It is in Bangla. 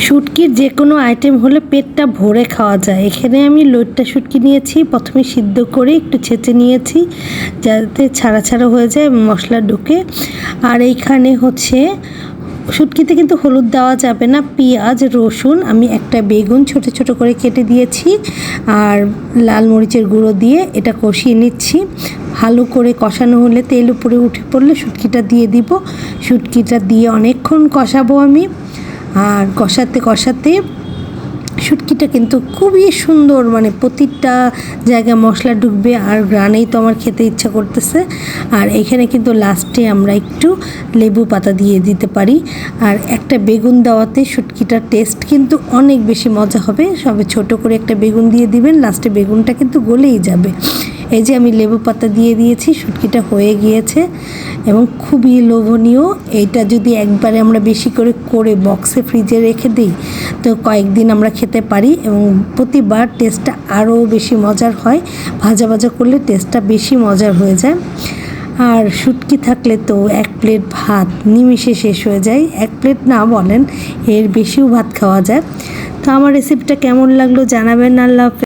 শুটকির যে কোনো আইটেম হলে পেটটা ভরে খাওয়া যায়। এখানে আমি লইট্টা শুটকি নিয়েছি, প্রথমে সিদ্ধ করে একটু ছেঁচে নিয়েছি যাতে ছাড়া ছাড়া হয়ে যায় মশলা ঢুকে। আর এইখানে হচ্ছে শুটকিতে কিন্তু হলুদ দেওয়া যাবে না, পেঁয়াজ রসুন, আমি একটা বেগুন ছোট ছোট করে কেটে দিয়েছি আর লাল মরিচের গুঁড়ো দিয়ে এটা কষিয়ে নিচ্ছি। ভালো করে কষানো হলে তেল উপরে উঠে পড়লে শুটকিটা দিয়ে দিব। শুটকিটা দিয়ে অনেকক্ষণ কষাবো আমি। আর কষাতে কষাতে শুটকিটা কিন্তু খুবই সুন্দর, মানে প্রতিটা জায়গায় মশলা ঢুকবে আর গ্রানেই তো আমার খেতে ইচ্ছা করতেছে। আর এখানে কিন্তু লাস্টে আমরা একটু লেবু পাতা দিয়ে দিতে পারি। আর একটা বেগুন দেওয়াতে শুটকিটার টেস্ট কিন্তু অনেক বেশি মজা হবে। সবে ছোট করে একটা বেগুন দিয়ে দিবেন, লাস্টে বেগুনটা কিন্তু গলেই যাবে। এই যে আমি লেবু পাতা দিয়ে দিয়েছি, শুটকিটা হয়ে গিয়েছে এবং খুবই লোভনীয়। এইটা যদি একবারে আমরা বেশি করে করে বক্সে ফ্রিজে রেখে দিই তো কয়েকদিন আমরা খেতে পারি এবং প্রতিবার টেস্টটা আরও বেশি মজার হয়। ভাজা ভাজা করলে টেস্টটা বেশি মজার হয়ে যায়। আর শুটকি থাকলে তো এক প্লেট ভাত নিমিষে শেষ হয়ে যায়। এক প্লেট না বলেন, এর বেশিও ভাত খাওয়া যায়। তো আমার রেসিপিটা কেমন লাগলো জানাবেন। আল্লাহ হাফেজ।